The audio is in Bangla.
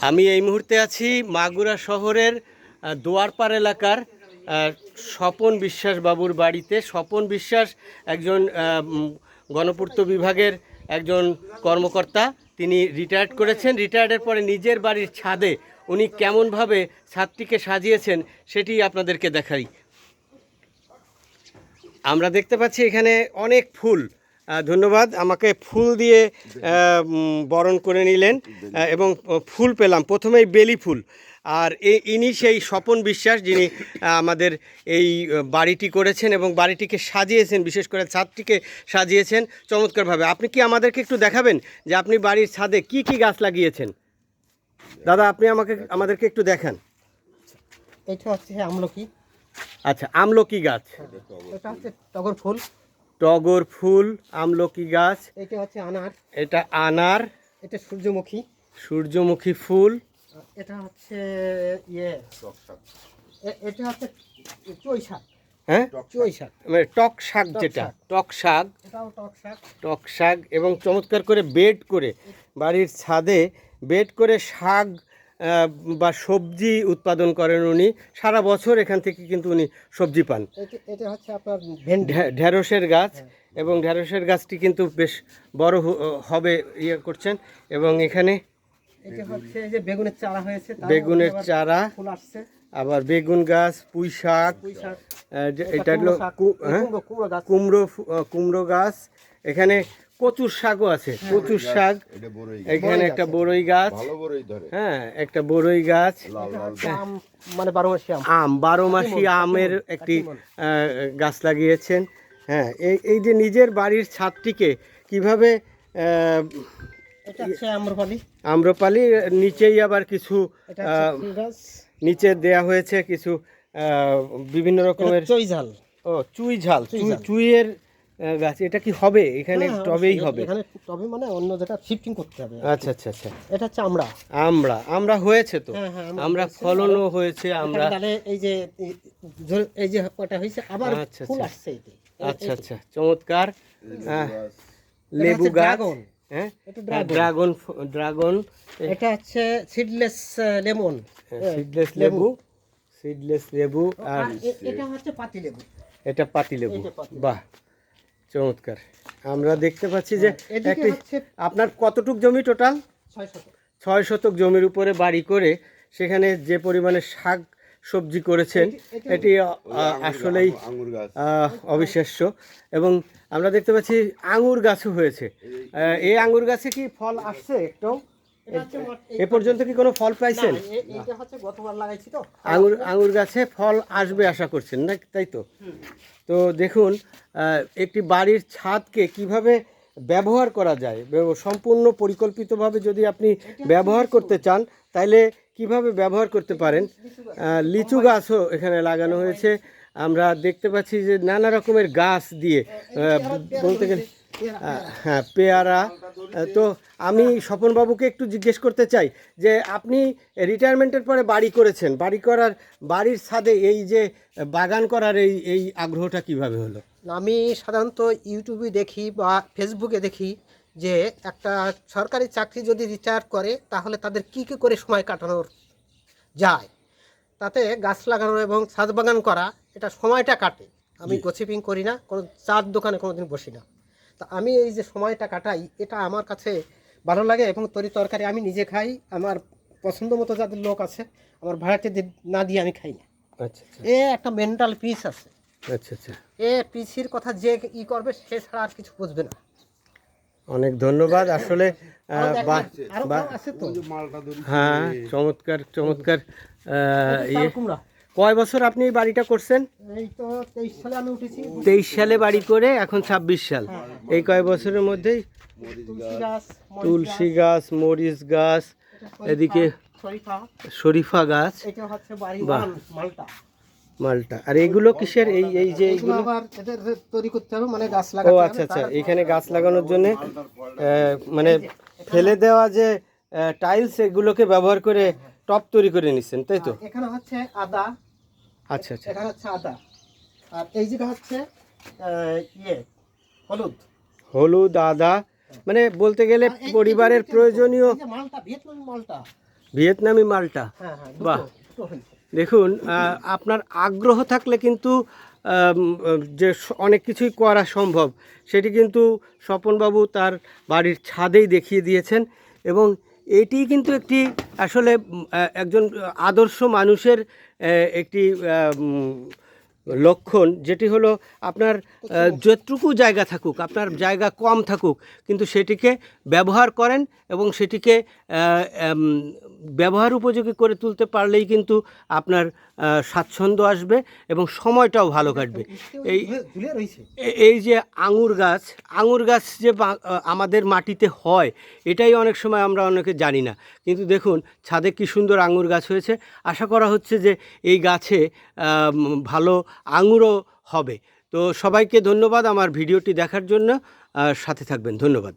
আমি এই মুহূর্তে আছি মাগুরা শহরের দোয়ারপাড় এলাকার স্বপন বিশ্বাস বাবুর বাড়িতে। স্বপন বিশ্বাস একজন গণপূর্ত বিভাগের একজন কর্মকর্তা। তিনি রিটায়ার্ড করেছেন। রিটায়ার্ডের পরে নিজের বাড়ির ছাদে উনি কেমনভাবে ছাদটিকে সাজিয়েছেন সেটি আপনাদেরকে দেখাই। আমরা দেখতে পাচ্ছি এখানে অনেক ফুল। ধন্যবাদ, আমাকে ফুল দিয়ে বরণ করে নিলেন এবং ফুল পেলাম, প্রথমেই বেলি ফুল। আর ইনি সেই স্বপন বিশ্বাস যিনি আমাদের এই বাড়িটি করেছেন এবং বাড়িটিকে সাজিয়েছেন, বিশেষ করে ছাদটিকে সাজিয়েছেন চমৎকারভাবে। আপনি কি আমাদেরকে একটু দেখাবেন যে আপনি বাড়ির ছাদে কি কি গাছ লাগিয়েছেন? দাদা, আপনি আমাদেরকে একটু দেখান। এটা হচ্ছে আমলকি। আচ্ছা, আমলকি গাছ। এটা হচ্ছে টগর ফুল। টগর ফুল, আমলকি গাছ। এটা হচ্ছে আনার। এটা আনার। এটা সূর্যমুখী। সূর্যমুখী ফুল। এটা হচ্ছে এটা হচ্ছে চুই শাক। হ্যাঁ, চুই শাক মানে টক শাক, যেটা টক শাক। এটাও টক শাক। টক শাক এবং চমৎকার করে বেড করে বাড়ির ছাদে বেড করে শাক বা সবজি উৎপাদন করেন উনি। সারা বছর এখান থেকে কিন্তু উনি সবজি পান। এটা হচ্ছে আপনার ভেন্ডি, ঢেঁড়সের গাছ। এবং ঢেঁড়সের গাছটি কিন্তু বেশ বড় হবে ইয়ে করছেন। এবং এখানে এটা হচ্ছে যে বেগুনের চারা হয়েছে, বেগুনের চারা, ফুল আসছে। আবার বেগুন গাছ, পুঁই শাক, এটা হলো কুমড়ো গাছ। এখানে কচুর শাকও আছে, কচুর শাক। এখানে একটা বড়ই গাছ, হ্যাঁ একটা বড়ই গাছ। মানে 12 মাসি আম, 12 মাসি আমের একটি গাছ লাগিয়েছেন। হ্যাঁ, এই যে নিজের বাড়ির ছাদটিকে কিভাবে আম্রপালি, নিচেই আবার কিছু নিচে দেয়া হয়েছে কিছু বিভিন্ন রকমের চুই ঝাল, চুইয়ের গাছ। এটা কি হবে এখানে? টবেই হবে এখানে, টবে মানে অন্য যেটা শিফটিং করতে হবে। আচ্ছা আচ্ছা আচ্ছা। এটা হচ্ছে আমরা হয়েছে তো, আমরা ফলনও হয়েছে। আমরা এই যে ওটা হয়েছে আবার ফুল আসছে। আচ্ছা আচ্ছা, চমৎকার। লেবু গাছ, হ্যাঁ ড্রাগন। এটা হচ্ছে সিডলেস লেমন, সিডলেস লেবু। আর এটা হচ্ছে পাতি লেবু। এটা পাতি লেবু। বাহ, চমৎকার। আমরা দেখতে পাচ্ছি যে আপনার কতটুক জমি টোটাল? 6 শতক জমির উপরে বাড়ি করে সেখানে যে পরিমাণে শাক সবজি করেছেন এটি আসলেই অবিশ্বাস্য। এবং আমরা দেখতে পাচ্ছি আঙুর গাছও হয়েছে। এই আঙুর গাছে কি ফল আসছে একটু? এ পর্যন্ত কি কোনো ফল পাইছেন? আঙুর গাছে ফল আসবে আশা করছেন না, তাই তো? তো দেখুন, একটি বাড়ির ছাদকে কিভাবে ব্যবহার করা যায়, সম্পূর্ণ পরিকল্পিতভাবে যদি আপনি ব্যবহার করতে চান তাহলে কিভাবে ব্যবহার করতে পারেন। লিচু গাছও এখানে লাগানো হয়েছে। আমরা দেখতে পাচ্ছি যে নানা রকমের গাছ দিয়ে, বলতে গেলে হ্যাঁ পেয়ারা। তো আমি স্বপনবাবুকে একটু জিজ্ঞেস করতে চাই যে আপনি রিটায়ারমেন্টের পরে বাড়ি করেছেন, বাড়ির ছাদে এই যে বাগান করার এই আগ্রহটা কিভাবে হলো? আমি সাধারণত ইউটিউবে দেখি বা ফেসবুকে দেখি যে একটা সরকারি চাকরি যদি রিটায়ার করে তাহলে তাদের কী করে সময় কাটানোর যায়, তাতে গাছ লাগানো এবং ছাদ বাগান করা, এটা সময়টা কাটে। আমি গোসিপিং করি না, কোনো চার দোকানে কোনো দিন বসি না। তা আমি এই যে সময়টা কাটাই, এটা আমার কাছে ভালো লাগে। এবং তরকারি আমি নিজে খাই, আমার পছন্দ মতো যাদের লোক আছে, আমার ভাড়াতে না দিয়ে আমি খাই না। আচ্ছা আচ্ছা, একটা মেন্টাল পিস আছে। আচ্ছা আচ্ছা, পিসির কথা যে করবে সে ছাড়া আর কিছু বুঝবে না। অনেক ধন্যবাদ। আসলে হ্যাঁ, চমৎকার চমৎকার। কয় বছর আপনি এই বাড়িটা করছেন? এই তো 23 সালে আমি উঠেছি। 23 সালে বাড়ি করে এখন 26 সাল। এই কয় বছরের মধ্যেই তুলসী গাছ, মরিচ গাছ, এদিকে শরীফা গাছ, মালটা। আর এগুলো কিসের? এই যে এইগুলো তৈরি করতে হবে, মানে গাছ লাগাতে হবে। ও আচ্ছা আচ্ছা, এখানে গাছ লাগানোর জন্য মানে ফেলে দেওয়া যে টাইলস, এগুলোকে ব্যবহার করে টব তৈরি করে নিচ্ছেন, তাই তো? এখানে হচ্ছে আদা। আচ্ছা আচ্ছা, এখানে হচ্ছে আদা। আর এই যে হচ্ছে হলুদ, আদা, মানে বলতে গেলে পরিবারের প্রয়োজনীয় মালটা, ভিয়েতনামি মালটা। ভিয়েতনামি মালটা। হ্যাঁ হ্যাঁ, বাহ। দুটো হয়েছে। দেখুন আপনার আগ্রহ থাকলে কিন্তু যে অনেক কিছুই করা সম্ভব সেটি কিন্তু স্বপনবাবু তার বাড়ির ছাদেই দেখিয়ে দিয়েছেন, এবং এটি কিন্তু একটি আসলে একজন আদর্শ মানুষের একটি লক্ষণ, যেটি হলো আপনার যতটুকু জায়গা থাকুক, আপনার জায়গা কম থাকুক, কিন্তু সেটিকে ব্যবহার করেন এবং সেটিকে ব্যবহার উপযোগী করে তুলতে পারলেই কিন্তু আপনার স্বাচ্ছন্দ্য আসবে এবং সময়টাও ভালো কাটবে। এই ঝুলে রয়েছে। এই যে আঙুর গাছ যে আমাদের মাটিতে হয়, এটাই অনেক সময় আমরা অনেকে জানি না, কিন্তু দেখুন ছাদে কি সুন্দর আঙুর গাছ হয়েছে। আশা করা হচ্ছে যে এই গাছে ভালো আঙুরও হবে। তো সবাইকে ধন্যবাদ আমার ভিডিওটি দেখার জন্য, সাথে থাকবেন, ধন্যবাদ।